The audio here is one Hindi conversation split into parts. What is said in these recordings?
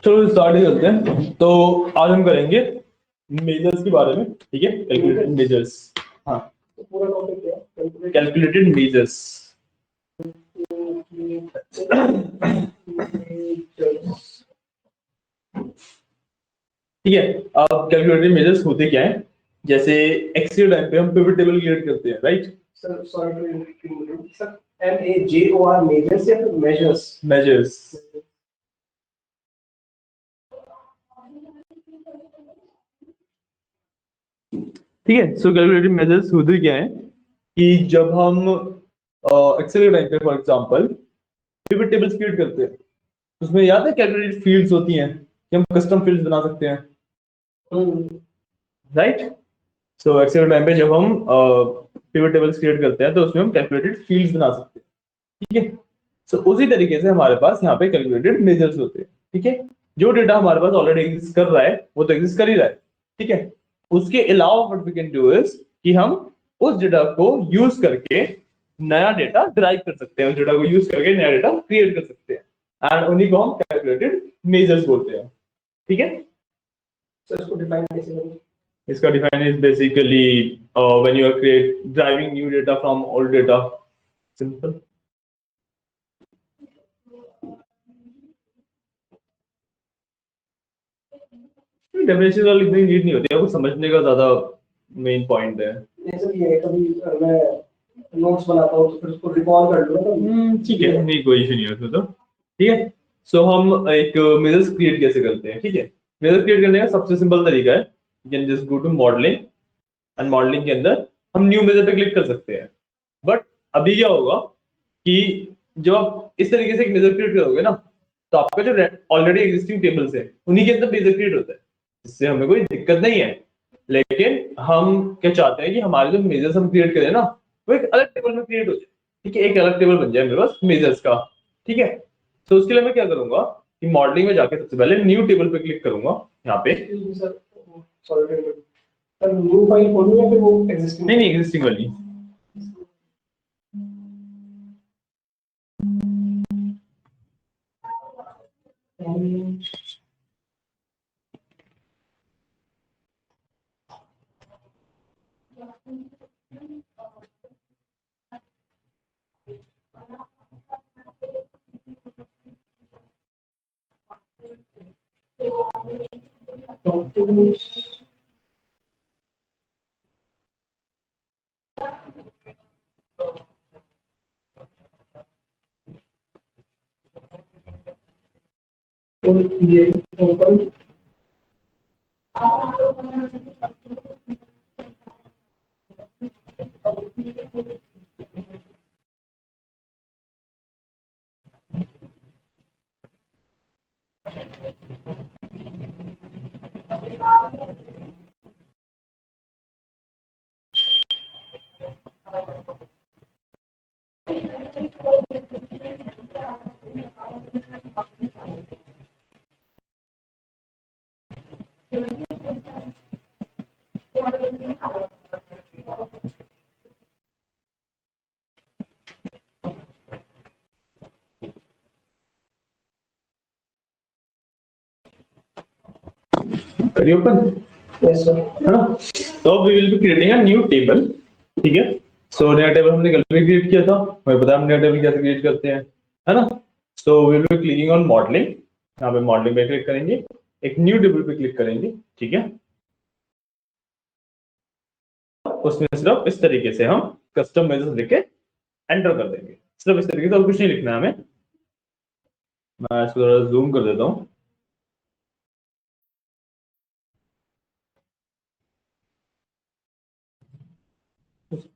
चलो स्टार्ट ही करते हैं। तो आज हम करेंगे मेजर्स के बारे में, ठीक है? Calculated measures. हाँ, तो पूरा टॉपिक क्या है? Calculated measures. ठीक है। अब कैलकुलेटेड मेजर्स होते क्या है? जैसे एक्सेल टाइम पे हम पिवट टेबल क्रिएट करते हैं, right? Sir sorry to interrupt sir, MEJOR measures या फिर मेजर्स? मेजर्स। ठीक है। सो कैलकुलेटेड मेजर्स होते क्या है कि जब हम एक्सेल टाइम पे for example pivot tables create करते हैं, उसमें याद है कैलकुलेटेड फील्ड्स होती हैं कि हम कस्टम फील्ड्स बना सकते हैं, राइट? सो एक्सेल टाइम पे जब हम पिवट टेबल्स क्रिएट करते हैं तो उसमें हम कैलकुलेटेड फील्ड्स बना सकते हैं, ठीक है? सो उसी तरीके से हमारे पास यहाँ पे कैलकुलेटेड मेजर्स होते हैं, ठीक है? जो डेटा हमारे पास ऑलरेडी एग्जिस्ट कर रहा है वो तो एग्जिस्ट कर ही रहा है, ठीक है? उसके अलावा what we can do is कि हम उस डेटा को यूज करके नया डेटा ड्राइव कर सकते हैं, उस डेटा को यूज करके नया डेटा क्रिएट कर सकते हैं, एंड उन्हीं को हम कैलकुलेटेड मेजर्स बोलते हैं, ठीक है? सर इसको डिफाइन कैसे करें? इसका define is basically when you are create driving new data from old data, simple. Definition वाली इतनी नीड नहीं होती है, वो समझने का ज्यादा मेन पॉइंट है। जैसे कि ये कभी मैं नोट्स बनाता हूँ तो फिर उसको रिकॉल कर लूँ, ठीक है, नहीं कोई इशू नहीं है उसमें तो, ठीक है? सो हम एक मेजर्स क्रिएट कैसे करते हैं, ठीक है? मेजर्स क्रिएट करने का सबसे सिंपल तरीका है, you can just go to modelling, and modelling के अंदर हम न्यू मेजर पे क्लिक कर सकते हैं। बट अभी क्या होगा कि जब आप इस तरीके से एक मेजर क्रिएट करोगे ना, तो आपका जो ऑलरेडी एग्जिस्टिंग टेबल्स है उन्हीं के अंदर मेजर क्रिएट होता है, इससे हमें कोई दिक्कत नहीं है। लेकिन हम क्या चाहते हैं कि हमारे जो मेजर्स हम क्रिएट करें ना, वो एक अलग टेबल में क्रिएट हो जाए, ठीक है? एक अलग टेबल बन जाए मेरे पास मेजर्स का, ठीक है? तो उसके लिए मैं क्या करूंगा कि मॉडलिंग में जाके सबसे पहले न्यू टेबल पे क्लिक करूंगा यहाँ पे। सॉरी, न्यू फाइल खोलूं या फिर वो एग्जिस्टिंग? नहीं, एग्जिस्टिंग वाली। ये ओपन करिए ओपन। यस सर, है ना? तो we will be creating a new table, ठीक है? सो नया टेबल हमने कल भी क्रिएट किया था, हमें पता है हम नया टेबल कैसे क्रिएट करते हैं, है ना? So we will be clicking on modelling, यहाँ पे मॉडलिंग पे क्लिक करेंगे, एक न्यू टेबल पे क्लिक करेंगे, ठीक है? उसमें सिर्फ इस तरीके से हम कस्टम मेजर्स लिख के एंटर कर देंगे, सिर्फ इस तरीके से, और कुछ नहीं लिखना है हमें। मैं इसको थोड़ा जूम कर देता हूँ।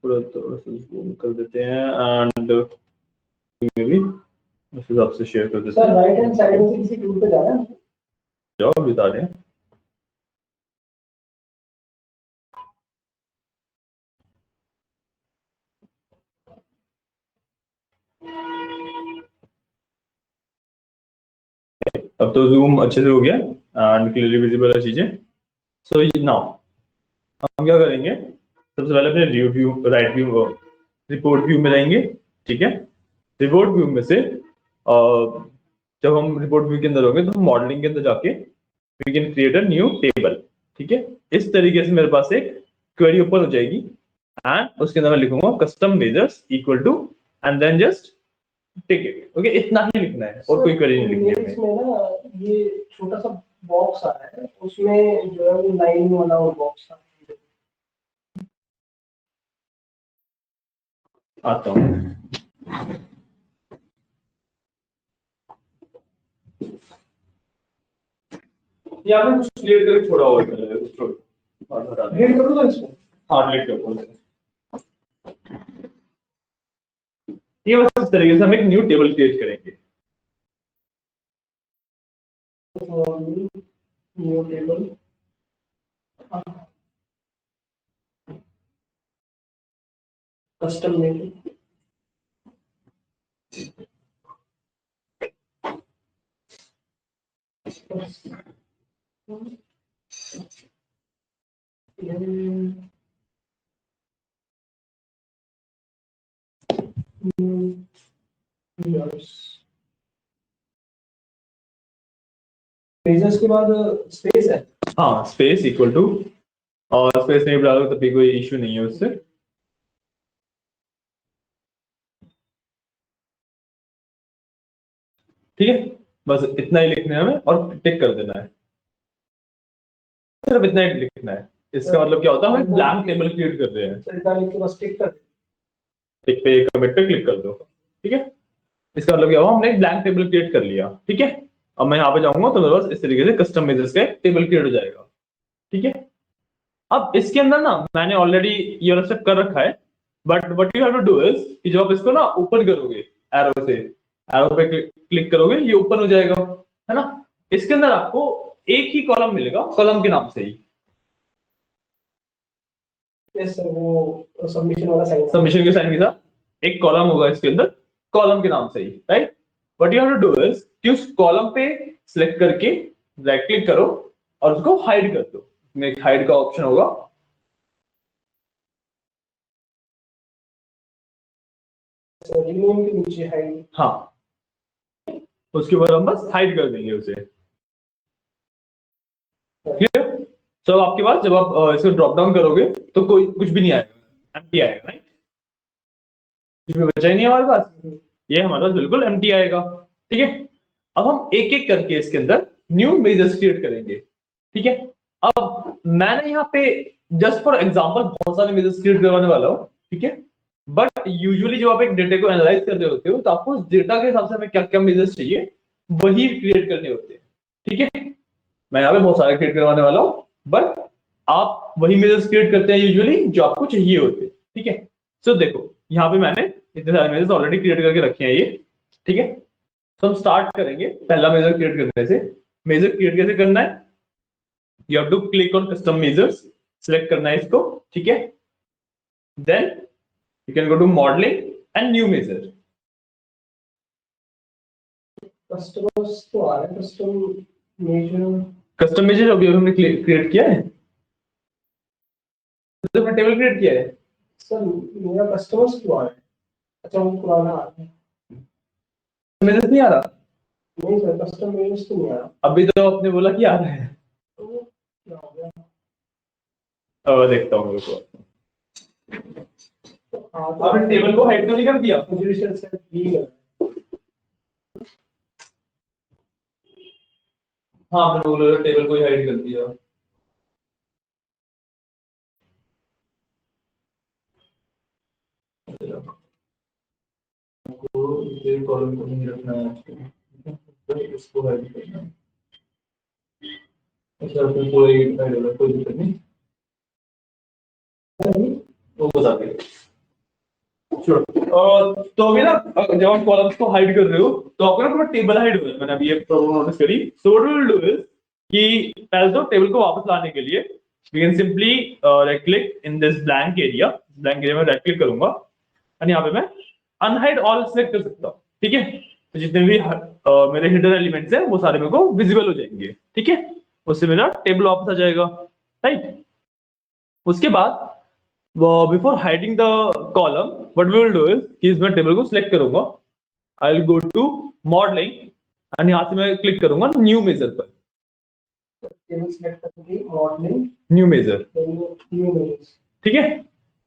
पूरा थोड़ा सा जूम कर देते हैं, एंड मे बी उस हिसाब से शेयर कर देते हैं। सर राइट हैंड साइड में किसी टूल पे जाना है, जाओ बता दें। अब तो जूम अच्छे से हो गया एंड क्लियरली विजिबल है चीजें। सो नाउ हम क्या करेंगे, सबसे पहले अपने view right view report view में जाएंगे, ठीक है? रिपोर्ट व्यू में से जब हम रिपोर्ट व्यू के अंदर होंगे तो हम मॉडलिंग के अंदर जाके we can create a new table. ठीक है, इस तरीके से मेरे पास एक क्वेरी ओपन हो जाएगी एंड उसके अंदर मैं लिखूंगा custom measures equal to and then just take it. Okay, इतना ही लिखना है और कोई क्वेरी नहीं लिखनी है। इसमें ना ये छोटा सा बॉक्स आ रहा है, उसमें जो है वो लाइन वाला वो बॉक्स आता हूँ। यहाँ पे कुछ क्लियर करके छोड़ा हुआ है, हेड कर दो इसको। हाँ, डिलीट कर दो। ये बस इस तरीके से हम एक न्यू टेबल क्रिएट करेंगे। न्यू टेबल कस्टम में पेजेस के बाद स्पेस है। हाँ, स्पेस इक्वल टू, और स्पेस नहीं डालोगे तो भी कोई इश्यू नहीं है उससे। ठीक है, बस इतना ही लिखना है हमें और टिक कर देना है, सिर्फ इतना ही लिखना है। इसका मतलब क्या होता है, हम ब्लैंक टेबल क्रिएट कर रहे हैं। इतना लिख के बस टिक कर टिक पे कमिट पे क्लिक कर दो। ठीक है, इसका मतलब क्या हुआ, हमने एक ब्लैंक टेबल क्रिएट कर लिया। ठीक है, अब मैं यहाँ पे जाऊंगा तो मेरे पास इस तरीके से कस्टम मेजर्स का एक टेबल क्रिएट हो जाएगा। ठीक है, अब इसके अंदर ना मैंने ऑलरेडी ये वाला स्टेप कर रखा है, but what you have to do is कि जब आप इसको ना ओपन करोगे एरो से, एरो पे क्लिक करोगे ये ओपन हो जाएगा, है ना। इसके अंदर आपको एक ही कॉलम मिलेगा, कॉलम के नाम से ही। वो सबमिशन वाला साइन, सबमिशन के साइन के साथ एक कॉलम होगा इसके अंदर, कॉलम के नाम से ही, right. What you have to do is कि उस कॉलम पे सिलेक्ट करके राइट क्लिक करो और उसको हाइड कर दो। इसमें एक हाइड का ऑप्शन होगा, रिमूव के नीचे हाइड। हाँ, उसके बाद हम बस हाइड कर देंगे उसे। क्लियर। तो आपके पास जब आप इसको ड्रॉप डाउन करोगे तो कोई कुछ भी नहीं आएगा, एम्प्टी आएगा, राइट। कुछ भी बचा ही नहीं हमारे पास, ये हमारे पास बिल्कुल एम्प्टी आएगा। ठीक है, अब हम एक एक करके इसके अंदर न्यू मेजर्स क्रिएट करेंगे। ठीक है, अब मैंने यहाँ पे जस्ट फॉर एग्जांपल बहुत सारे मेजर्स क्रिएट करवाने वाला हूँ। ठीक है, बट यूजुअली जब आप एक डेटा को एनालाइज कर रहे होते हो तो आपको उस डेटा के हिसाब से हमें क्या क्या मेजर्स चाहिए वही क्रिएट करने होते हैं। ठीक है, मैं यहाँ पे बहुत सारे क्रिएट करवाने वाला हूँ, बट आप वही मेजर्स क्रिएट करते हैं यूजुअली जो आपको चाहिए होते हैं। ठीक है, सो देखो यहाँ पे मैंने इतने सारे मेजर्स ऑलरेडी क्रिएट करके रखे हैं ये। ठीक है, तो हम स्टार्ट करेंगे पहला मेजर क्रिएट करने से। मेजर क्रिएट कैसे करना है, you have to click on custom measures, select करना है इसको। ठीक है, then you can go to modelling and new measure. Customers तो आ रहा है, कस्टम मेजर अभी हमने क्रिएट किया है, तो हमने टेबल क्रिएट किया है। सर मेरा कस्टमर्स क्यों आ रहा है? अच्छा वो पुराना आ रहा है, मेजर्स नहीं आ रहा। नहीं सर कस्टम मेजर्स तो नहीं आ रहा। अभी तो आपने बोला कि आ रहा है, तो क्या हो गया? देखता हूँ मेरे को। हाँ तो आपने टेबल को हाइड तो नहीं कर दिया। पोजीशन से भी है। हाँ, आपने बोला टेबल को हाइड कर दिया। कॉलम को नहीं रखना है, इसको हाइड करना है। अच्छा, फिर पूरा ही हाइड होगा, कोई दिक्कत नहीं, वो बता देंगे। तो अभी ना जब आप कॉलम्स को हाइड कर रहे हो तो आपको ना थोड़ा टेबल हाइड हो रहा है। मैंने अभी ये प्रॉब्लम नोटिस करी। So what we will do is कि पहले तो टेबल को वापस लाने के लिए we can simply right click in this blank area में राइट क्लिक करूंगा और यहाँ पे मैं अनहाइड ऑल सिलेक्ट कर सकता हूँ। ठीक है, तो जितने भी मेरे हिडन एलिमेंट्स हैं वो सारे मेरे को विजिबल हो जाएंगे। ठीक है, उससे मेरा टेबल वापस आ जाएगा, राइट। उसके बाद before hiding the column what we will do is कि इसमें टेबल को सिलेक्ट करूंगा। I will go to modelling and यहाँ से मैं क्लिक करूंगा न्यू मेजर पर, टेबल सिलेक्ट करके modelling new measure, new measures. ठीक है।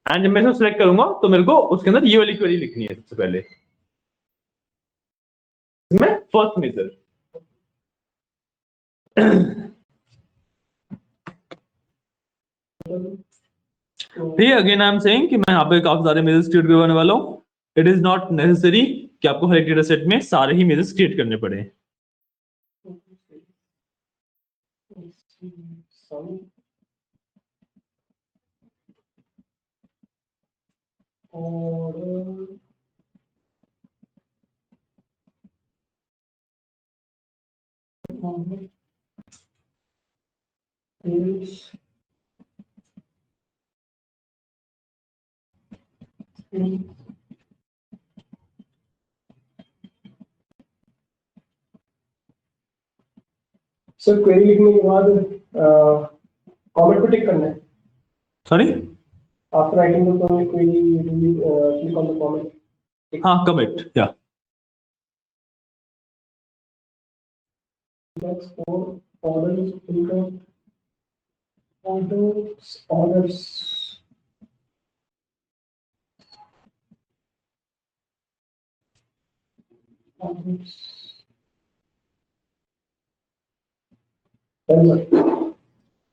एंड जब मैं इसको सिलेक्ट करूंगा तो मेरे को उसके अंदर ये वाली क्वेरी लिखनी है सबसे पहले, इसमें फर्स्ट मेजर। ठीक है, अगेन आई एम सेइंग कि मैं यहाँ पे काफी सारे मेजर्स क्रिएट करवाने वाला हूँ। इट इज नॉट नेसेसरी कि आपको हर एक डेटा सेट में सारे ही मेजर्स क्रिएट करने पड़े। Some order is sir query लिखने के बाद कमेंट पे टिक करना है। Sorry, after writing the query click on the comment. हाँ कमिट, या Next for orders, income, orders, orders.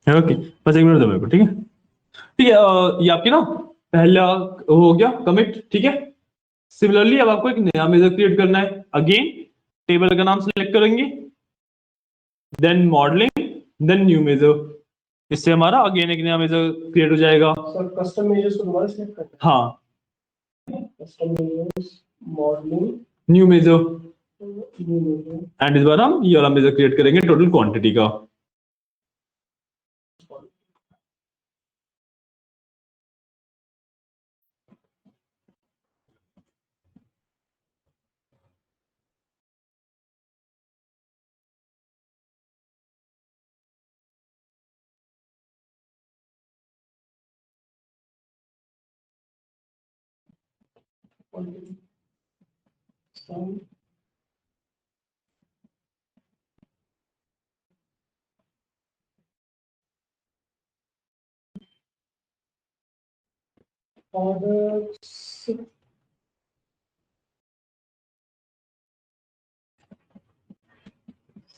Okay, बस एक मिनट दो मेरे को, ठीक है। ठीक है, ये आपकी ना पहला हो गया कमिट, ठीक है। सिमिलरली अब आपको एक नया मेजर क्रिएट करना है। अगेन टेबल का नाम सेलेक्ट करेंगे, then modelling, then new measure. इससे हमारा अगेन एक नया मेजर क्रिएट हो जाएगा। सर कस्टम मेजर्स को दोबारा सिलेक्ट करना है। हाँ, custom measures, modelling, new measure, new measure. And इस बार हम ये वाला मेजर क्रिएट करेंगे टोटल क्वांटिटी का। Some orders, sales,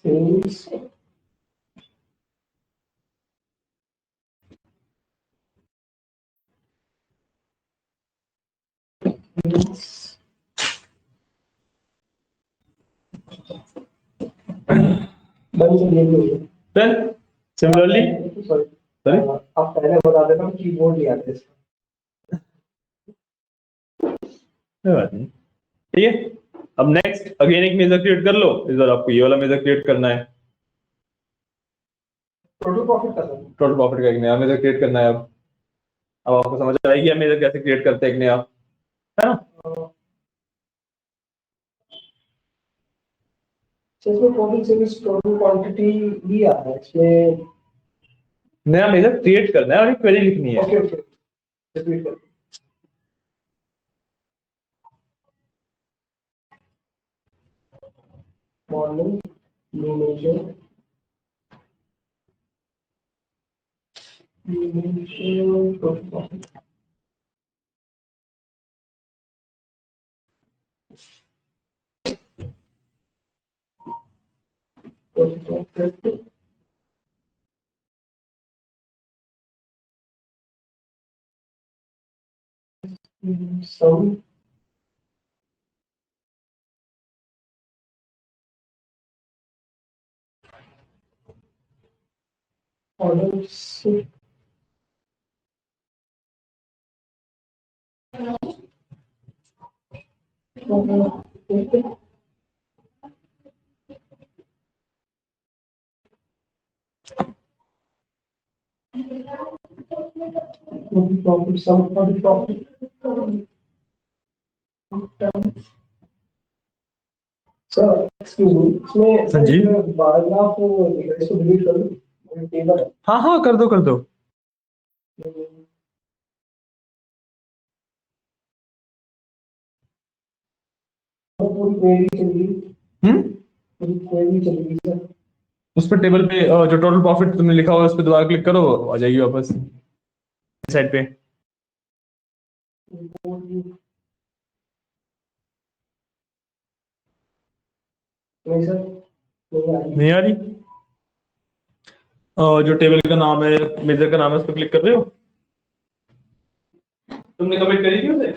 sales. बंद चलिए भी देन सिमिलरली, सॉरी सॉरी, आप पहले बता देना कीबोर्ड नहीं आते इसका। कोई बात नहीं, ठीक है। अब नेक्स्ट अगेन एक मेजर क्रिएट कर लो। इस बार आपको ये वाला मेजर क्रिएट करना है, टोटल प्रॉफिट का सर। टोटल प्रॉफिट का एक नया मेजर क्रिएट करना है। अब आपको समझ आएगी हम मेजर कैसे क्रिएट करते हैं एक नया, है ना। इसमें टोटल सेल्स, टोटल क्वांटिटी भी आ रहा है इसमें। नया मेजर क्रिएट करना है और एक क्वेरी लिखनी है। ओके ओके, रिपीट कर। Morning, new measure, total profit. Total profit sum orders, total profit, sum total profit. Sir excuse me, इसमें हाँ जी, पैराग्राफ इसको डिलीट कर दो, टेबल है। हाँ हाँ, कर दो कर दो। पूरी क्वेरी के लिए हम्म, कोई भी चलेगी सर। उस पर टेबल पे जो टोटल प्रॉफिट तुमने लिखा हुआ है उस पर दोबारा क्लिक करो, आ जाएगी वापस साइड पे। नहीं सर, नहीं आ रही। नहीं आ रही? जो टेबल का नाम है, मेजर का नाम है, उस पर क्लिक कर रहे हो? तुमने कमेंट करी थी उसे?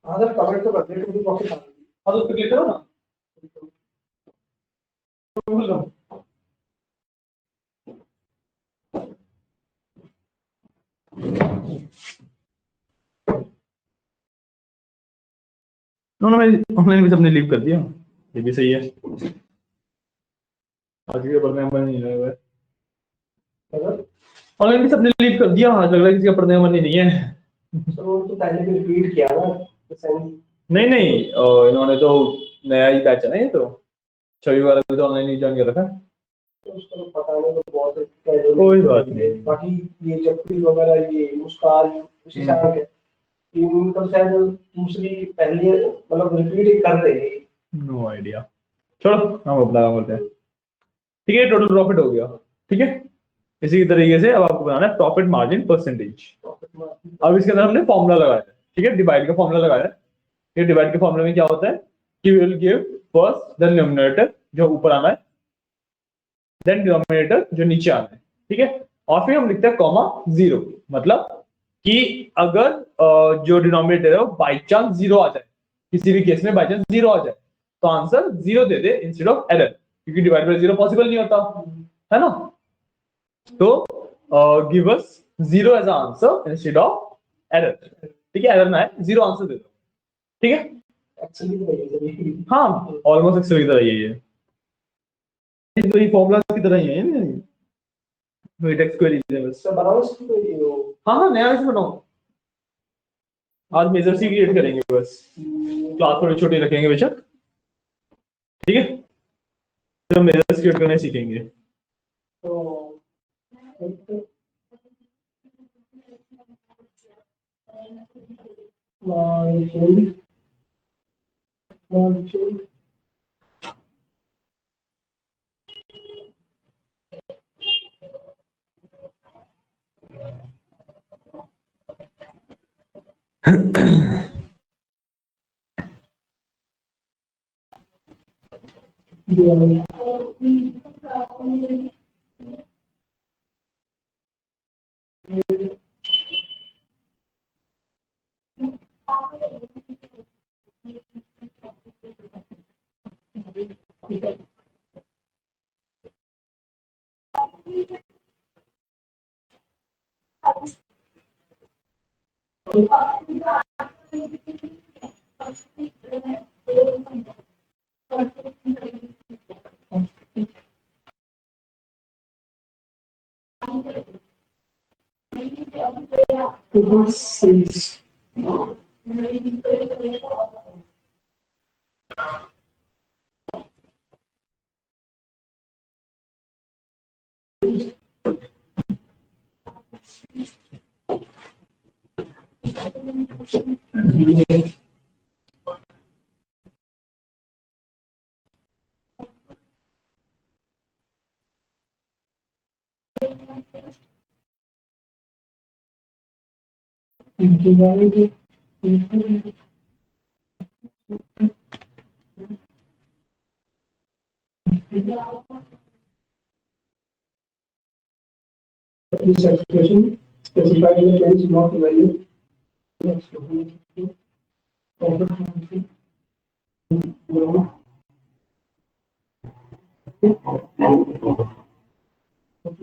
हाँ सर, कमेंट तो कर दिया, प्रॉफिट आ गई। हाँ तो उस पर क्लिक करो ना। बोल रहा हूँ। उन्होंने ऑनलाइन भी सबने लीव कर दिया, ये भी सही है। आज के पढ़ने का मन नहीं लग रहा है। ऑनलाइन भी सबने लीव कर दिया, आज लग रहा है किसी का पढ़ने का मन ही नहीं है। सर वो तो पहले भी रिपीट किया ना, तो सही। नहीं नहीं, इन्होंने तो नया ही बैच है ना ये तो, छवि वाला भी तो ऑनलाइन ही ज्वाइन कर रखा है। तो उसका तो पता नहीं, तो बहुत कैजुअल कोई बात नहीं। बाकी ये जफरी वगैरह, ये मुस्कान, शीशांक है, ये उनका शायद दूसरी पहली मतलब रिपीट ही कर रहे हैं। No idea. चलो हम अपना काम करते हैं। ठीक है, टोटल प्रॉफिट हो गया। ठीक है, इसी तरीके से अब आपको बनाना है प्रॉफिट मार्जिन परसेंटेज। अब इसके अंदर हमने फॉर्मूला लगाया है, ठीक है, डिवाइड का फॉर्मूला लगाया है। ये डिवाइड के फॉर्मूले में क्या होता है कि we will give first the numerator जो ऊपर आना है, देन डिनोमिनेटर जो नीचे आना है। ठीक है, और फिर हम लिखते हैं कॉमा जीरो, मतलब कि अगर जो डिनोमिनेटर है वो बाई चांस जीरो आ जाए, किसी भी केस में बाई चांस जीरो आ जाए, तो आंसर जीरो दे दे इंस्टेड ऑफ एरर, क्योंकि डिवाइड बाय जीरो पॉसिबल नहीं होता है ना। तो give us zero as answer instead of error. ठीक है, एरर ना है, जीरो आंसर दे दो। ठीक है, एक्चुअली तो नहीं है। हाँ ऑलमोस्ट एक्सेल की तरह यही है, तो ये फॉर्मूला की तरह ही है, वही टेक्स्ट क्वेरीज है बस। सर बनाओ इसको तो ये हो। हाँ हाँ, नया इसमें बनाओ। आज मेजर सी क्रिएट करेंगे बस, क्लास थोड़ी छोटी रखेंगे बेशक। ठीक है, तो मेजर क्रिएट करने सीखेंगे। तो margin, margin total sales. Divided into this expression specified in the case not value. Next, profit margin, growth,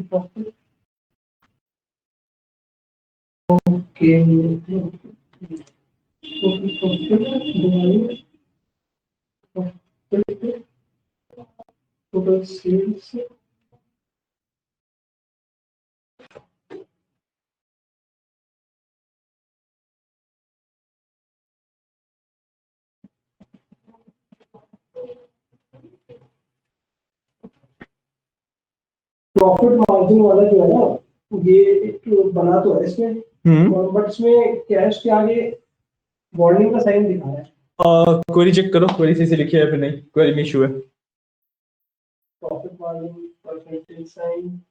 profit. Okay. Total sales. Profit margin वाला जो है ना, ये एक बना तो है इसमें, बट इसमें कैश के आगे वार्निंग का साइन दिखा है। क्वेरी चेक करो, क्वेरी सही से लिखी है फिर नहीं, क्वेरी में इशू है। margin, percentage sign,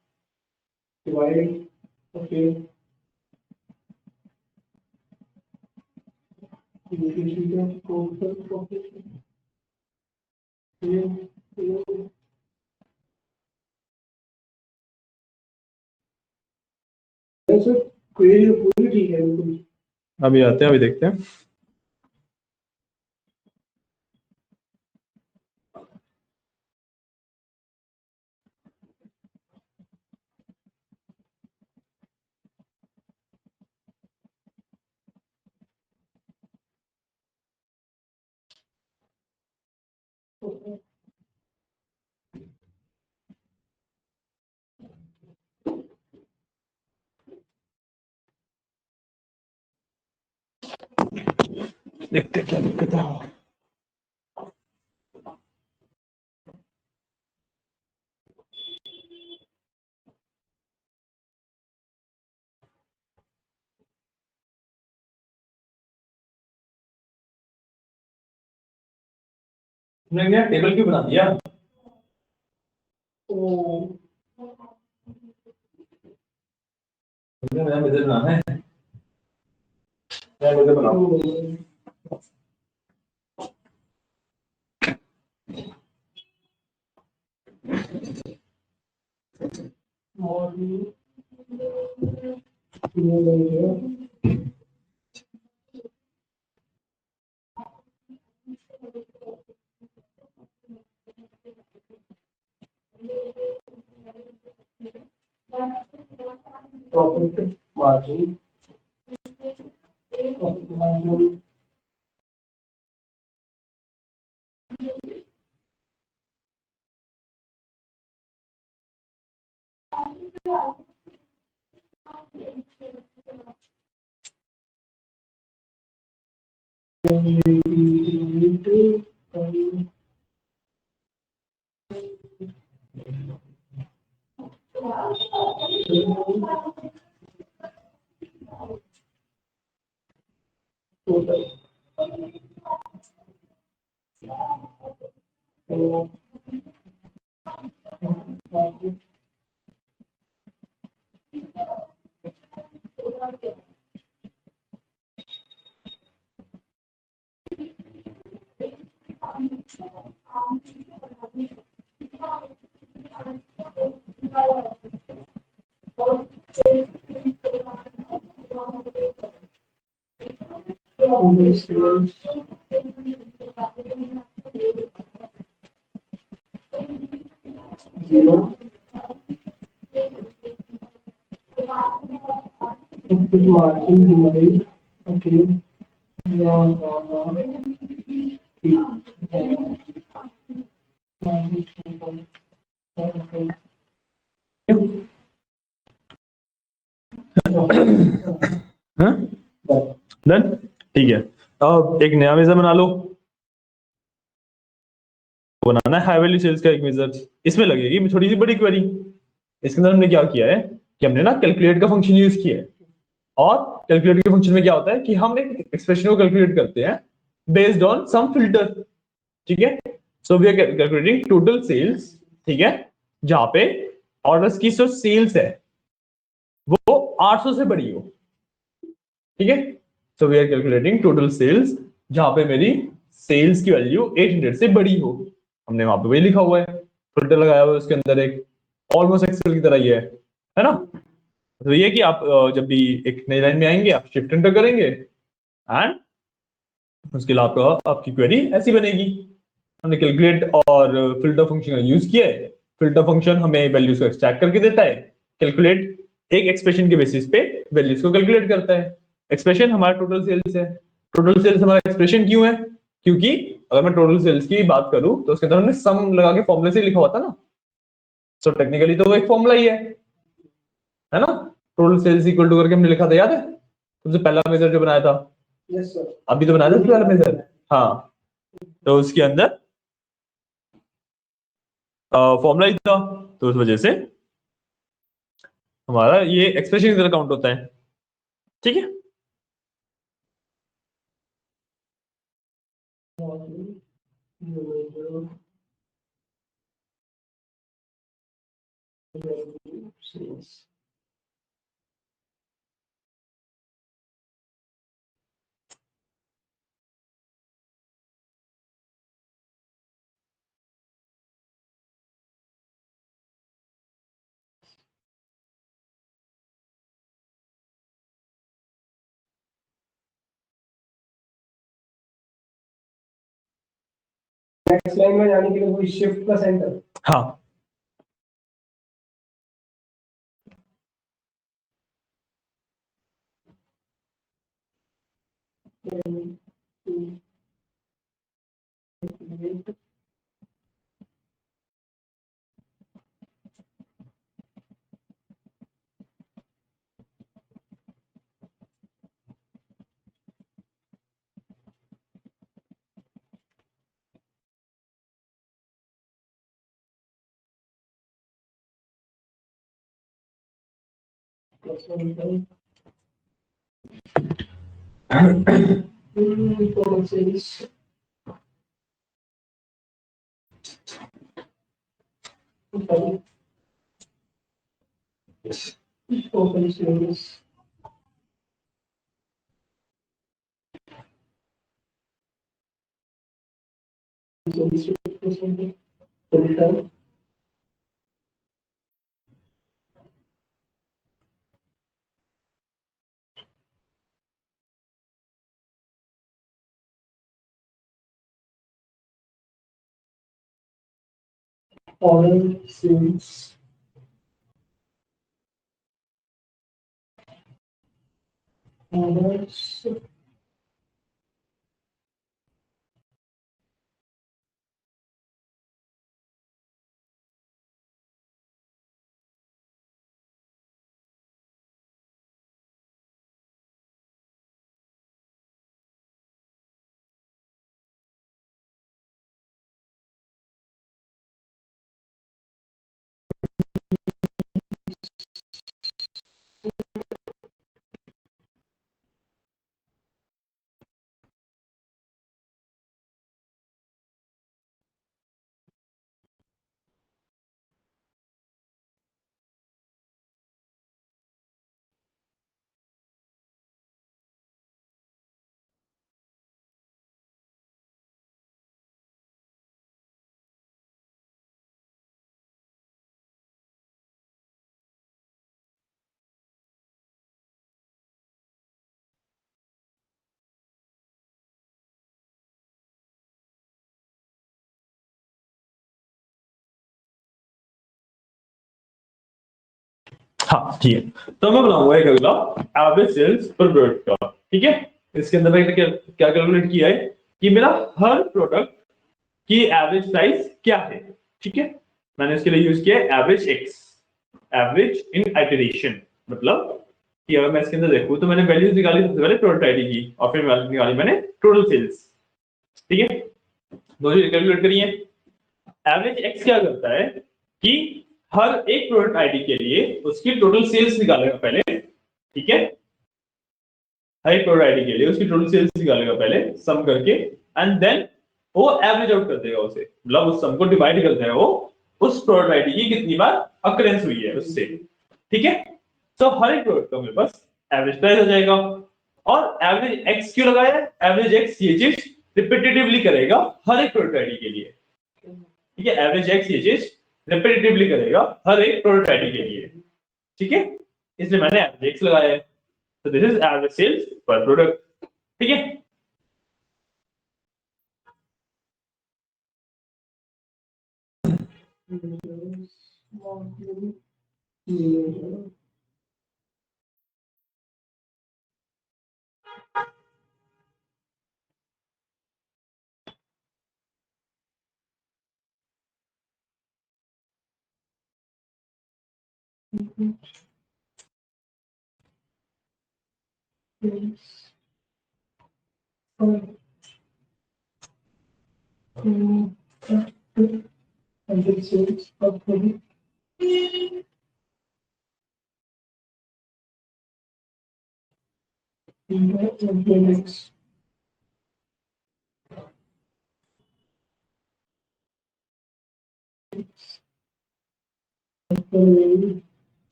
divide. Okay. Total profit. Sir query पूरी ठीक है बिल्कुल। अभी आते हैं, अभी देखते हैं। देखते हैं क्या दिक्कत है। तुमने क्या टेबल क्यों बना दिया? तुमने मेरा मेजर बनाना है, मैं मेजर बनाऊं। Profit margin. Profit margin. Zero. Profit margin divide. Okay. Done, ठीक है। अब एक नया मेजर बना लो। बनाना है हाई वैल्यू सेल्स का एक मेजर, इसमें लगेगी थोड़ी सी बड़ी क्वेरी। इसके अंदर हमने क्या किया है कि हमने ना कैलकुलेट का फंक्शन यूज किया है, और कैलकुलेट के फंक्शन में क्या होता है कि हम एक एक्सप्रेशन को कैलकुलेट करते हैं बेस्ड ऑन सम फिल्टर। ठीक है, so we are calculating total sales. ठीक है, जहां पे ऑर्डर्स की जो सेल्स है वो 800 से बड़ी हो। ठीक है, so we are calculating total sales जहां पे मेरी सेल्स की वैल्यू 800 से बड़ी हो। हमने वहां पे वही लिखा हुआ है, फिल्टर लगाया हुआ है उसके अंदर एक, ऑलमोस्ट एक्सेल की तरह ही है ना। तो ये कि आप जब भी एक नई लाइन में आएंगे आप शिफ्ट एंटर करेंगे एंड उसके लिए आपकी क्वेरी ऐसी बनेगी। हमने कैलकुलेट और फिल्टर फंक्शन का यूज किया है। फिल्टर फंक्शन हमें वैल्यूज को एक्सट्रैक्ट करके देता है, कैलकुलेट एक एक्सप्रेशन के बेसिस पे वैल्यूज को कैलकुलेट करता है। एक्सप्रेशन हमारा टोटल सेल्स है। टोटल सेल्स हमारा एक्सप्रेशन क्यों है? क्योंकि अगर मैं टोटल सेल्स की बात करूं तो उसके अंदर हमने सम लगा के फॉर्मूले से लिखा हुआ था ना। सो टेक्निकली तो वो एक फॉर्मूला ही है ना। टोटल सेल्स इक्वल टू करके हमने लिखा था, याद है सबसे पहला मेजर जो बनाया था? Yes sir. अभी तो बनाया था सबसे पहला मेजर। हाँ, तो उसके अंदर फॉर्मूला ही था, तो उस वजह से हमारा ये एक्सप्रेशन की तरह काउंट होता है। ठीक है। sales. नेक्स्ट लाइन में जाने के लिए कोई शिफ्ट का सेंटर। हाँ total sales. Total sales. Total. Order sales. Orders. हाँ ठीक है। तो मैं बनाऊंगा एक अगला एवरेज सेल्स पर प्रोडक्ट का। ठीक है, इसके अंदर मैंने क्या क्या कैलकुलेट किया है कि मेरा हर प्रोडक्ट की एवरेज प्राइस क्या है। ठीक है, मैंने इसके लिए यूज किया है average x, average in iteration. मतलब कि अगर मैं इसके अंदर देखूं तो मैंने वैल्यूज निकाली सबसे पहले प्रोडक्ट आईडी की और फिर वैल्यू निकाली मैंने टोटल सेल्स। ठीक है, दो चीज कैलकुलेट करिए। एवरेज एक्स क्या करता है कि हर एक प्रोडक्ट आईडी के लिए उसकी टोटल सेल्स निकालेगा पहले। ठीक है, हर एक प्रोडक्ट आईडी के लिए उसकी टोटल सेल्स निकालेगा पहले सम करके, एंड देन वो एवरेज आउट कर देगा उसे, मतलब उस सम को डिवाइड करता है वो उस प्रोडक्ट आईडी की कितनी बार अकरेंस हुई है उससे। ठीक है, तो हर एक प्रोडक्ट का मेरे पास एवरेज प्राइस आ जाएगा। और एवरेज एक्स क्यों लगाया है? एवरेज एक्स ये चीज रिपीटेटिवली करेगा हर एक प्रोडक्ट आईडी के लिए। ठीक है, एवरेज एक्स ये चीज रिपीटेटिवली करेगा हर एक प्रोडक्ट आईडी के लिए। ठीक है, इसलिए मैंने एवरेज एक्स लगाया है। तो दिस इज एवरेज सेल्स पर प्रोडक्ट। ठीक है,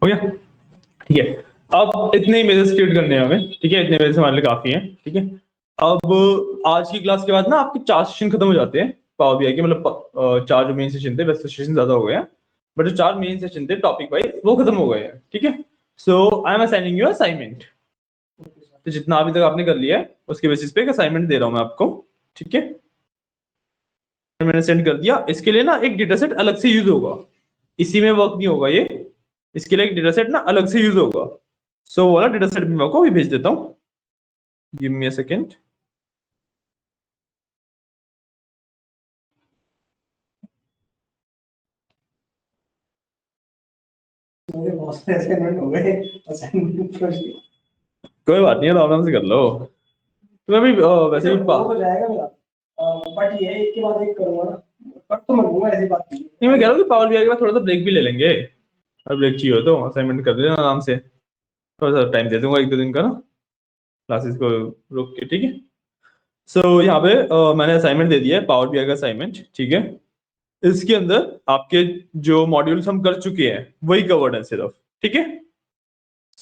हो गया, ठीक है। अब इतने इमेजेस क्रिएट करने हैं हमें, ठीक है, इतने इमेजेस हमारे लिए काफी हैं, ठीक है। अब आज की क्लास के बाद ना आपके 4 सेशन खत्म हो जाते हैं पावर बीआई के, मतलब 4 जो मेन सेशन थे, वैसे सेशन ज्यादा हो गए हैं, बट जो 4 मेन सेशन थे टॉपिक वाइज वो खत्म हो गए हैं, ठीक है। So I am assigning you assignment, तो जितना अभी तक आपने कर लिया है उसके बेसिस पे एक असाइनमेंट दे रहा हूं मैं आपको, ठीक है। मैंने सेंड कर दिया। इसके लिए ना एक डेटा सेट अलग से यूज होगा, इसी में वर्क नहीं होगा ये, इसके लिए एक डेटा सेट ना अलग से यूज होगा। सो वाला डेटा सेट मैं आपको अभी भेज देता हूँ, गिव मी अ सेकेंड। कोई बात नहीं है, आराम से कर लो। तुम्हें भी वैसे भी हो जाएगा मेरा, बट ये एक के बाद एक करूंगा ना, बट तो मैं दूंगा, ऐसी बात नहीं नहीं, मैं कह रहा हूँ कि पावर बीआई के बाद थोड़ा सा ब्रेक भी ले लेंगे, और ब्रेक चाहिए हो तो असाइनमेंट कर लेना आराम से, थोड़ा सा टाइम दे दूंगा 1-2 दिन का ना क्लासेस को रोक के, ठीक है। सो यहाँ पे मैंने असाइनमेंट दे दिया है, पावर बीआई का असाइनमेंट, ठीक है। इसके अंदर आपके जो मॉड्यूल्स हम कर चुके हैं वही कवर्ड है सिर्फ, ठीक है।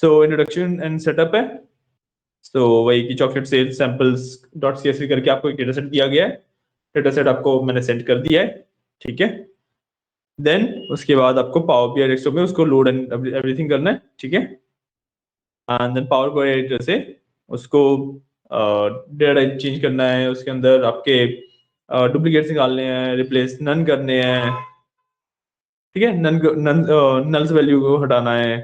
सो इंट्रोडक्शन एंड सेटअप है, सो वही की chocolate sales samples dot CSV करके आपको एक डेटा सेट दिया गया है, डेटा सेट आपको मैंने सेंड कर दिया है, ठीक है। देन उसके बाद आपको पावर बीआई डेस्कटॉप में उसको लोड एंड एवरीथिंग करना है, ठीक है। And then power query editor से उसको डेटा टाइप चेंज करना है, उसके अंदर आपके डुप्लीकेट्स निकालने हैं, रिप्लेस नन करने हैं, ठीक है। नन नन नल्स वैल्यू को हटाना है,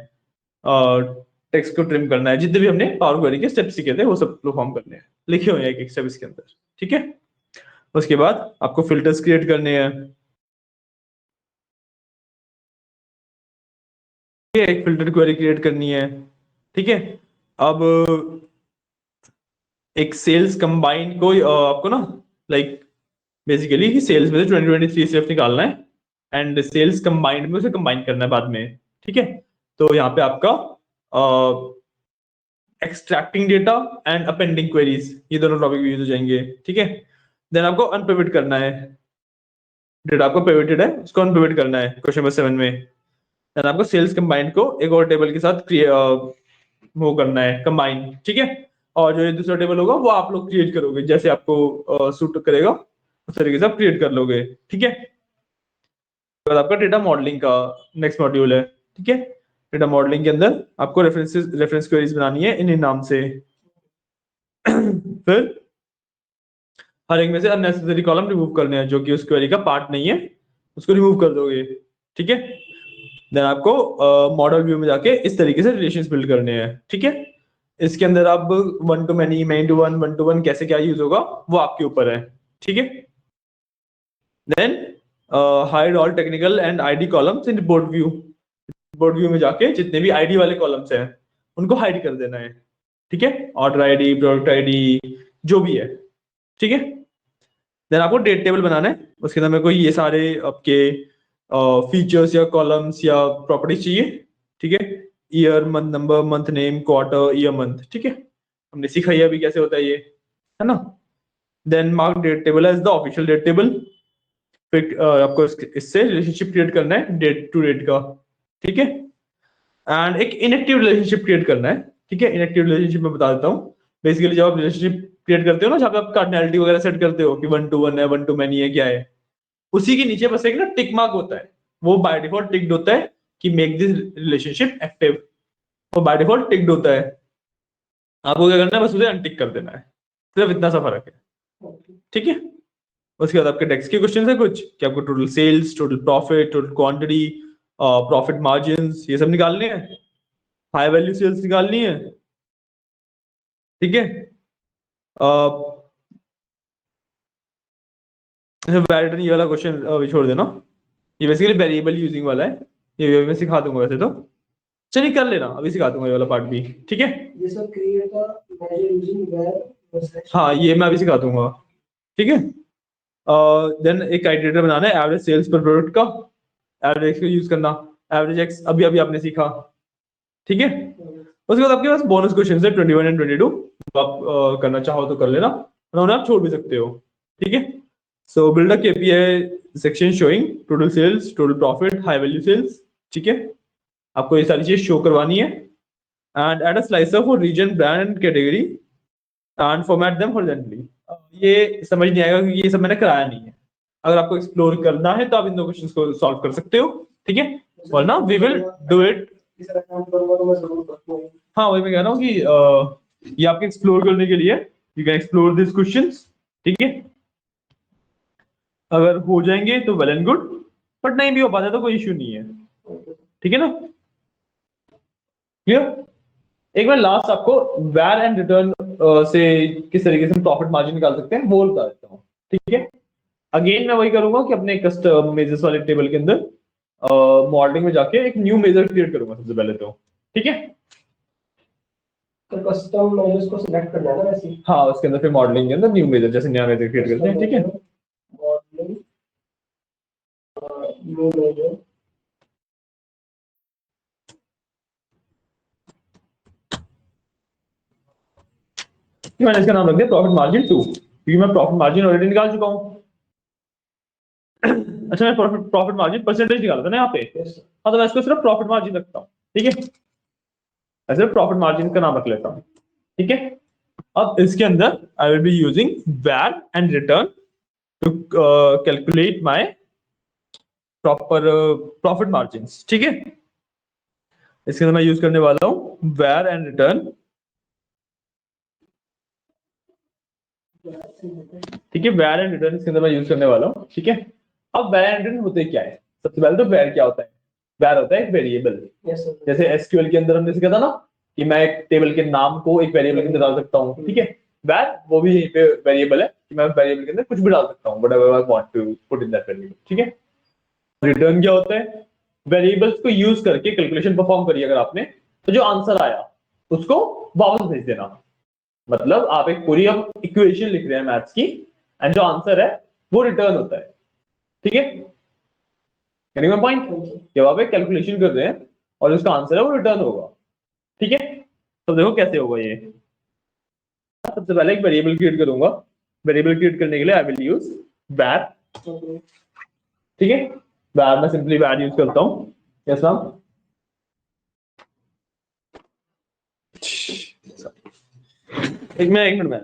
टेक्स्ट को ट्रिम करना है, जितने भी हमने पावर क्वेरी के स्टेप सीखे थे वो सब परफॉर्म करने हैं, लिखे हुए हैं एक एक स्टेप इसके अंदर, ठीक है। उसके बाद आपको फिल्टर्स क्रिएट करने हैं, एक फिल्टर क्वेरी क्रिएट करनी है, ठीक है। अब एक सेल्स कंबाइन को आपको ना लाइक बेसिकली कि सेल्स में से 2023 सिर्फ निकालना है, एंड सेल्स कंबाइंड में उसे कंबाइन करना है बाद में, ठीक है। तो यहाँ पे आपका extracting data and appending queries, ये दोनों टॉपिक यूज हो जाएंगे, ठीक है। देन आपको अनपिवट करना है, डेटा आपको पिवटेड है उसको अनपिवट करना है क्वेश्चन नंबर 7 में। देन आपको सेल्स कंबाइंड को एक और टेबल के साथ वो करना है कंबाइन, ठीक है। और जो ये दूसरा टेबल होगा वो आप लोग क्रिएट करोगे, जैसे आपको सूट करेगा उस तरीके से आप क्रिएट कर लोगे, ठीक है। बाद आपका डेटा मॉडलिंग का नेक्स्ट मॉड्यूल है, ठीक है। डेटा मॉडलिंग के अंदर आपको रेफरेंस क्वेरीज बनानी है इन नाम से। फिर हर एक में से अननेसेसरी कॉलम रिमूव करने हैं जो कि उस क्वेरी का पार्ट नहीं है, उसको रिमूव कर दोगे, ठीक है। देन आपको मॉडल व्यू में जाके इस तरीके से रिलेशंस बिल्ड करने हैं, ठीक है। इसके अंदर आप 1 to many, many to 1, 1 to 1 कैसे क्या यूज होगा वो आपके ऊपर है, ठीक है। Then hide all technical and ID columns in report view, report view में जाके जितने भी आईडी वाले कॉलम्स हैं उनको हाइड कर देना है, ठीक है। ऑर्डर आईडी, प्रोडक्ट आईडी, जो भी है, ठीक है। देन आपको डेट टेबल बनाना है, उसके अंदर मेरे को ये सारे आपके फीचर्स या कॉलम्स या प्रॉपर्टीज चाहिए, ठीक है। Year, month number, month name, quarter, year, month, ठीक है, हमने सीखा ये अभी कैसे होता है ये, है ना। Then mark date table as the official date table, फिर आपको इससे रिलेशनशिप क्रिएट करना है डेट टू डेट का, ठीक है। एंड एक इनएक्टिव रिलेशनशिप क्रिएट करना है, ठीक है। इनएक्टिव रिलेशनशिप में बता देता हूँ, बेसिकली जब आप रिलेशनशिप क्रिएट करते हो ना, जहाँ पे आप कार्डिनलिटी वगैरह सेट करते हो कि 1 to 1 है, 1 to many है, क्या है, उसी के नीचे बस एक ना टिक मार्क होता है, वो बाय डिफॉल्ट टिक्ड होता है कि मेक दिस रिलेशनशिप एक्टिव, वो बाय डिफॉल्ट टिक्ड होता है। आपको क्या करना है, बस उसे अनटिक कर देना है, सिर्फ इतना सा फर्क है, ठीक है। उसके बाद आपके टैक्स के क्वेश्चन है कुछ कि आपको total sales, total profit, total quantity, profit margin, ये सब निकालने हैं, हाई वैल्यू सेल्स निकालनी है, ठीक है। वैलिडेशन ये वाला क्वेश्चन छोड़ देना, ये बेसिकली वेरिएबल यूजिंग वाला है, ये मैं सिखा दूंगा वैसे तो, चलिए कर लेना, अभी सिखा दूंगा ये वाला पार्ट भी, ठीक है। ये सब क्रिएट का मेजर यूजिंग वेयर, हाँ ये मैं अभी सिखा दूंगा, ठीक है। देन एक क्राइटेरिया बनाना है एवरेज सेल्स पर प्रोडक्ट का, एवरेज का यूज करना, एवरेज एक्स अभी अभी आपने सीखा, ठीक है। उसके बाद आपके पास बोनस क्वेश्चन है 21 एंड 22, आप करना चाहो तो कर लेना, वरना उन्हें आप छोड़ भी सकते हो, ठीक है। So build a KPI section showing total sales, total profit, high value sales, ठीक है, आपको ये सारी चीज शो करवानी है। And add a slicer for region, brand, category and format them horizontally. ये समझ नहीं आएगा क्योंकि ये सब मैंने कराया नहीं है, अगर आपको एक्सप्लोर करना है तो आप इन दो क्वेश्चंस को सॉल्व कर सकते हो, ठीक है, वरना वी विल डू इट। हाँ वही मैं कह रहा हूँ कि ये आपके एक्सप्लोर करने के लिए, you can explore this questions, ठीक है। अगर हो जाएंगे तो वेल एंड गुड, बट नहीं भी हो पाता तो कोई इश्यू नहीं है, ठीक है ना, क्लियर। एक बार लास्ट आपको वैर एंड रिटर्न से किस तरीके से हम प्रॉफिट मार्जिन निकाल सकते हैं वो बता देता हूँ, ठीक है। अगेन मैं वही करूंगा कि अपने कस्टम मेजर्स वाले टेबल के अंदर मॉडलिंग में जाके एक न्यू मेजर क्रिएट करूंगा सबसे पहले तो, ठीक है। तो कस्टम मेजर्स को सिलेक्ट करना है ना वैसे। हाँ उसके अंदर फिर मॉडलिंग के अंदर न्यू मेजर, जैसे नया मेजर क्रिएट करते हैं, ठीक है। मॉडलिंग न्यू मेजर, मैंने इसका नाम रख दिया प्रॉफिट मार्जिन 2, क्योंकि मैं प्रॉफिट मार्जिन ऑलरेडी निकाल चुका हूँ। अच्छा मैं प्रॉफिट मार्जिन परसेंटेज निकाला था ना यहाँ पे, हाँ तो मैं इसको सिर्फ प्रॉफिट मार्जिन रखता हूँ, ठीक है, मैं सिर्फ प्रॉफिट मार्जिन का नाम रख लेता हूँ, ठीक है। अब इसके अंदर I will be using var and return to calculate my proper profit margin, ठीक है। इसके अंदर मैं यूज करने वाला हूँ वैर एंड रिटर्न, ठीक है, वैर एंड रिटर्न इसके अंदर मैं यूज करने वाला हूँ, ठीक है। अब वैर एंड रिटर्न होते क्या है, सबसे पहले तो वैर क्या होता है, वैर होता है एक वेरिएबल, जैसे एसक्यूएल के अंदर हमने सीखा था ना कि मैं एक टेबल के नाम को एक वेरिएबल के अंदर डाल सकता हूँ, ठीक है। वैर वो भी यहीं पे वेरिएबल है कि मैं वेरिएबल के अंदर कुछ भी डाल सकता हूँ, whatever I want to put in that variable, ठीक है। रिटर्न क्या होता है, वेरिएबल्स को यूज करके कैलकुलेशन परफॉर्म करिए अगर आपने, तो जो आंसर आया उसको वापस भेज देना, मतलब आप एक पूरी अब इक्वेशन लिख रहे हैं मैथ्स की, एंड जो आंसर है वो रिटर्न होता है, ठीक है। यानी पॉइंट, जब आप एक कैलकुलेशन कर रहे हैं और उसका आंसर है वो रिटर्न होगा, ठीक है। तो देखो कैसे होगा ये, सबसे पहले एक वेरिएबल क्रिएट करूंगा, वेरिएबल क्रिएट करने के लिए आई विल यूज var, ठीक है। var मैं सिंपली var यूज करता हूं, यस मैम, एक मिनट में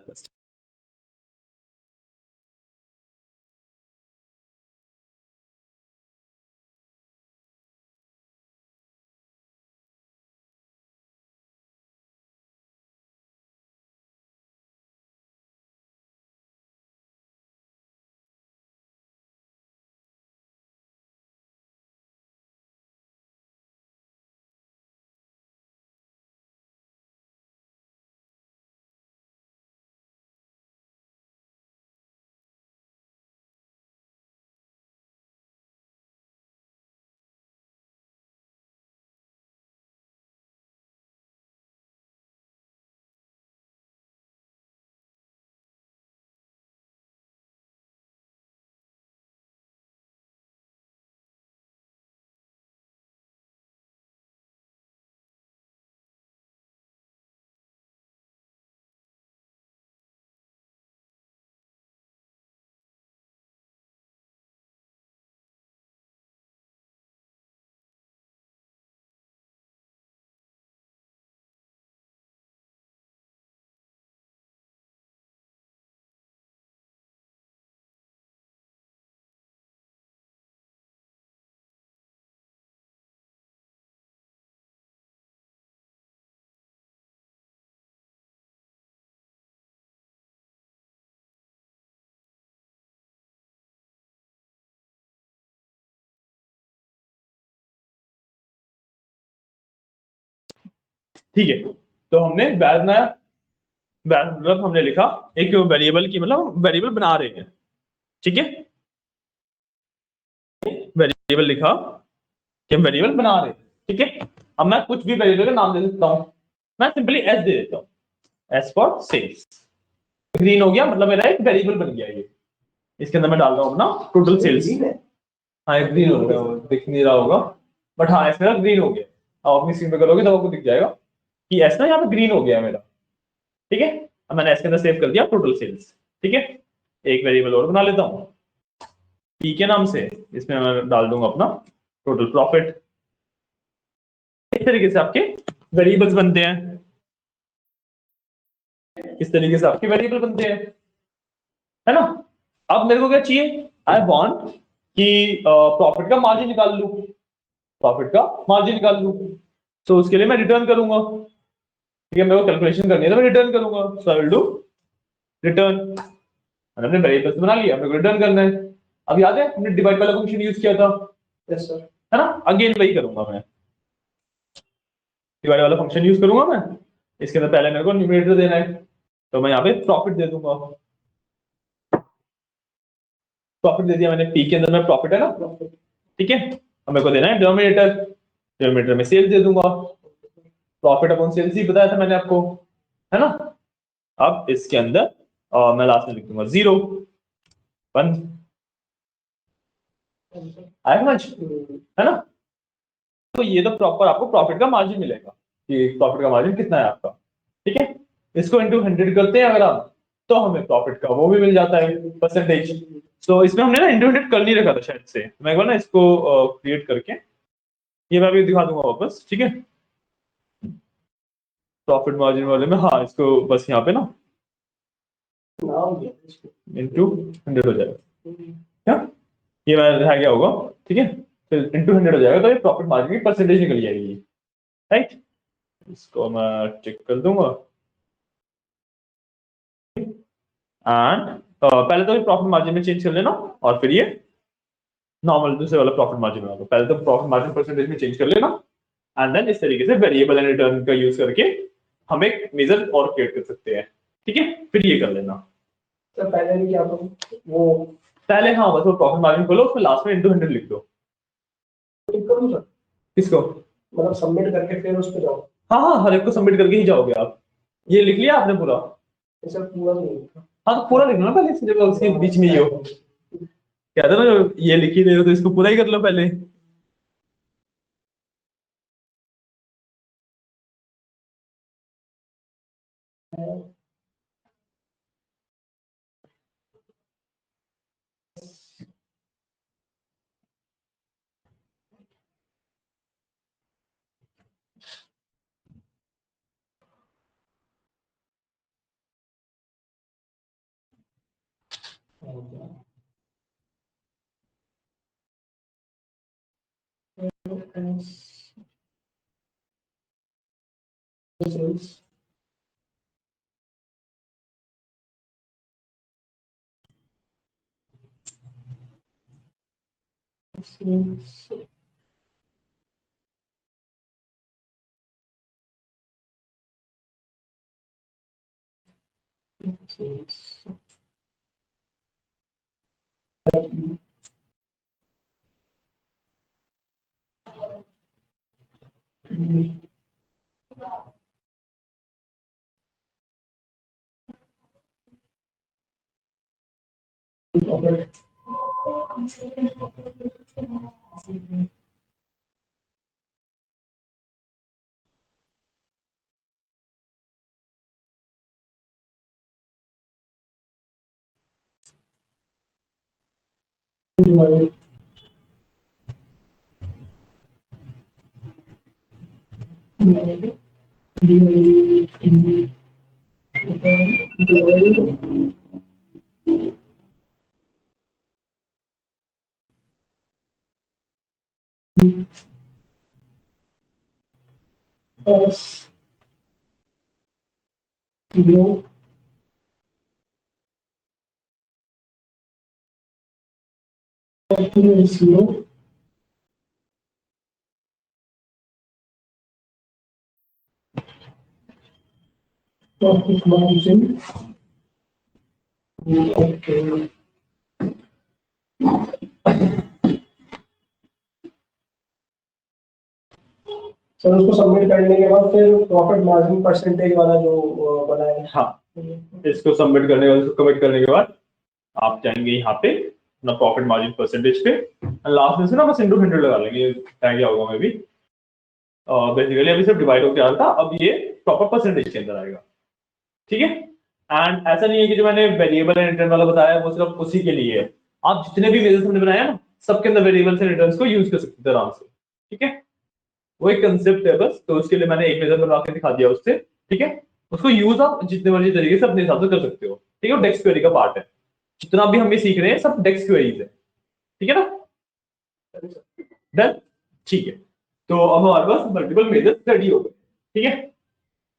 ठीक है, तो हमने बैर बनाया, बैर मतलब हमने लिखा एक वेरिएबल की, मतलब वेरिएबल बना रहे हैं, ठीक है, वेरिएबल लिखा कि हम वेरिएबल बना रहे हैं, ठीक है। अब मैं कुछ भी वेरिएबल का नाम दे सकता हूं, मैं सिंपली एस दे देता हूं, एस फॉर सेल्स। ग्रीन हो गया, मतलब मेरा एक वेरिएबल बन गया ये। इसके अंदर मैं डाल रहा हूं अपना टोटल सेल्स। हाँ ग्रीन हो गया, दिख नहीं रहा होगा, बट हाँ एस मेरा ग्रीन हो गया। आप अपनी स्क्रीन पे करोगे तो आपको दिख जाएगा कि एस ना यहाँ पे ग्रीन हो गया मेरा, ठीक है। अब मैंने एस के अंदर सेव कर दिया टोटल सेल्स, ठीक है। एक वेरिएबल और बना लेता हूँ पी के नाम से, इसमें मैं डाल दूंगा अपना टोटल प्रॉफिट। इस तरीके से आपके वेरिएबल्स बनते हैं, इस तरीके से आपके वेरिएबल बनते हैं, है ना। अब मेरे को क्या चाहिए, आई वांट कि प्रॉफिट का मार्जिन निकाल लूं, प्रॉफिट का मार्जिन निकाल लूं। तो उसके लिए मैं रिटर्न करूंगा, ठीक है, मेरे को कैलकुलेशन करनी है तो मैं रिटर्न करूंगा, सो आई विल डू रिटर्न। मैंने अपने वेरिएबल्स बना लिया, मेरे को रिटर्न करना है। अब याद है हमने डिवाइड वाला फंक्शन यूज किया था, यस सर, है ना। अगेन वही करूंगा मैं, डिवाइड वाला फंक्शन यूज करूंगा मैं। इसके अंदर पहले मेरे को न्यूमरेटर देना है, तो मैं यहाँ पे प्रॉफिट दे दूंगा। प्रॉफिट दे दिया मैंने, पी के अंदर में प्रॉफिट है ना, ठीक है। अब मेरे को देना है डिनोमिनेटर, डिनोमिनेटर में सेल्स दे दूंगा, प्रॉफिट अपॉन सेल्स ही बताया था मैंने आपको, है ना। अब इसके अंदर मैं लास्ट में लिख दूंगा 0 1, आया समझ, है ना। तो ये तो प्रॉपर आपको प्रॉफिट का मार्जिन मिलेगा कि प्रॉफिट का मार्जिन कितना है आपका, ठीक है। इसको इंटू 100 करते हैं अगर आप, तो हमें प्रॉफिट का वो भी मिल जाता है परसेंटेज। तो इसमें हमने ना इंटू 100 कर नहीं रखा था शायद से, मैं एक बार ना इसको क्रिएट करके ये मैं भी दिखा दूंगा वापस, ठीक है। प्रॉफिट मार्जिन वाले में, हाँ इसको बस यहाँ पे ना इंटू 100 हो जाएगा, क्या ये मैं रह गया होगा, ठीक है। फिर इंटू 100 हो जाएगा, तो ये प्रॉफिट मार्जिन की परसेंटेज निकल जाएगी, राइट। इसको मैं चेक कर दूंगा, एंड पहले तो ये प्रॉफिट मार्जिन में चेंज कर लेना, और फिर ये नॉर्मल दूसरे वाला प्रॉफिट मार्जिन में, पहले तो प्रॉफिट मार्जिन परसेंटेज में चेंज कर लेना, एंड देन इस तरीके से वेरिएबल एंड रिटर्न का यूज करके हम एक मेजर और क्रिएट कर सकते हैं, ठीक है। फिर ये कर लेना, तो पहले नहीं क्या करूं वो, पहले हाँ बस वो प्रॉफिट मार्जिन खोलो, फिर लास्ट में इंटू 100 लिख दो। टिक करूं सर, किसको, मतलब सबमिट करके फिर उस पे जाओ। हाँ हाँ हर एक को सबमिट करके ही जाओगे आप। ये लिख लिया आपने पूरा, ये सर पूरा नहीं लिखा। हाँ तो पूरा लिख लो ना पहले, जब उसके बीच में ये हो, कहते हैं ना ये लिख ही दे रहे हो तो इसको पूरा ही कर लो पहले। profit margin. Okay. सर उसको सबमिट करने के बाद फिर प्रॉफिट मार्जिन परसेंटेज वाला जो बना है, हाँ, इसको सबमिट करने के बाद, कमिट करने के बाद आप जाएंगे यहाँ पे अपना प्रॉफिट मार्जिन परसेंटेज पे, लास्ट में से ना बस इंटू 100 लगा लेंगे, क्या होगा मैं भी बेसिकली अभी सिर्फ डिवाइड होकर आ रहा था, अब ये प्रॉपर परसेंटेज के अंदर आएगा। ठीक है, एंड ऐसा नहीं है कि जो मैंने वेरिएबल एंड रिटर्न वाला बताया वो सिर्फ उसी के लिए है, आप जितने भी मेजर्स हमने बनाया ना सबके अंदर वेरिएबल्स एंड रिटर्न्स को यूज कर सकते हैं आराम से। ठीक है, वो एक कंसेप्ट है बस, तो उसके लिए मैंने एक मेजर बना के दिखा दिया उससे। ठीक है, उसको यूज आप जितने मर्जी तरीके से अपने हिसाब से कर सकते हो। ठीक है, डेक्स क्वेरी का पार्ट है, जितना भी हम ये सीख रहे हैं सब डेक्स क्वेरीज है। ठीक है ना, डन। ठीक है, तो अब हमारे पास मल्टीपल मेजर्स रेडी हो गए। ठीक है,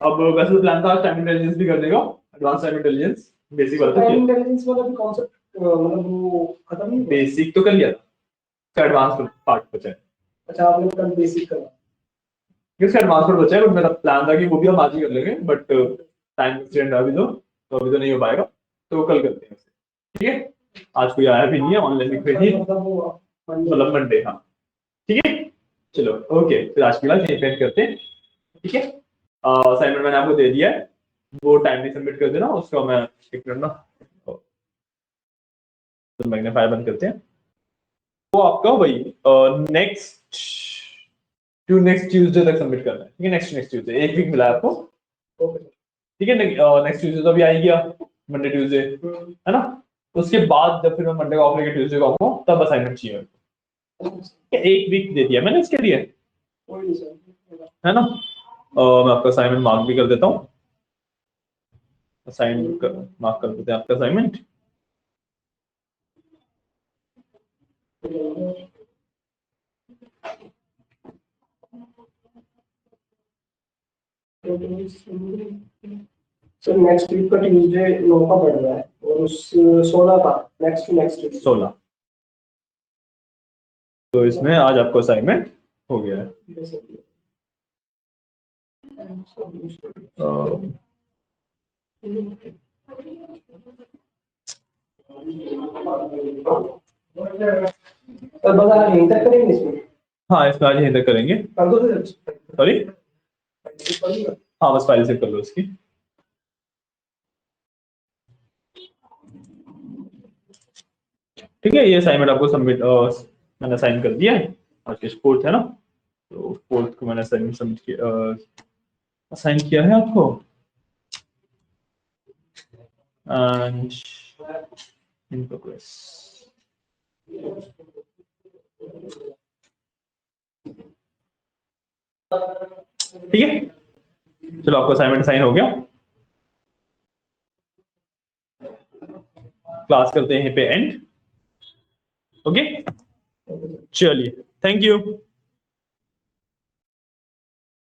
अब वैसे तो प्लान था टाइम इंटेलिजेंस भी कर देगा, एडवांस टाइम इंटेलिजेंस, बेसिक वाला टाइम इंटेलिजेंस वाला भी कॉन्सेप्ट मतलब वो खत्म नहीं हुआ? बेसिक तो कर लिया था, एडवांस पार्ट बचा है। अच्छा, आपने कल बेसिक करा? इसका एडवांस पार्ट बचा है, बट मेरा प्लान था कि वो भी हम आज ही कर लेंगे, बट टाइम एक्सटेंड अभी तो अभी तो नहीं हो पाएगा, तो कल करते हैं उसे। ठीक है, आज कोई आया भी नहीं है, ऑनलाइन भी कोई नहीं है, मतलब मंडे। हाँ ठीक है, चलो ओके, फिर आज के बाद यही पेंट करते हैं। ठीक है, असाइनमेंट मैंने आपको दे दिया है, वो टाइमली सबमिट कर देना, उसका मैं चेक करना, तो मैग्नीफायर बंद करते हैं। वो आपका वही नेक्स्ट नेक्स्ट ट्यूसडे तक सबमिट करना है। ठीक है, नेक्स्ट ट्यूसडे, एक वीक मिला है आपको। ठीक है, नेक्स्ट ट्यूसडे तो अभी आ ही गया, मंडे ट्यूसडे है ना, उसके बाद जब फिर मैं मंडे को ऑफ लेके ट्यूसडे को आऊंगा तब असाइनमेंट चाहिए। एक वीक दे दिया मैंने इसके लिए, है ना। मैं आपका असाइनमेंट मार्क भी कर देता हूँ, मार्क कर देते हैं आपका असाइनमेंट। सर नेक्स्ट वीक का ट्यूसडे 9 का पड़ रहा है और उस 16 का नेक्स्ट वीक 16, तो इसमें आज आपको असाइनमेंट हो गया है। सर बस आज यहीं तक करेंगे इसमें? हाँ, इसमें आज यहीं तक करेंगे। कर दो सर। सॉरी, हाँ बस फाइल सेव कर लो इसकी। ठीक है, ये असाइनमेंट आपको सबमिट मैंने असाइन कर दिया है, आज के फोर्थ है ना, तो फोर्थ को मैंने असाइनमेंट सबमिट किया, असाइन किया है आपको, एंड इन प्रोग्रेस। ठीक है, चलो आपका असाइनमेंट साइन हो गया, क्लास करते हैं यहीं पे एंड। ओके, चलिए, थैंक यू।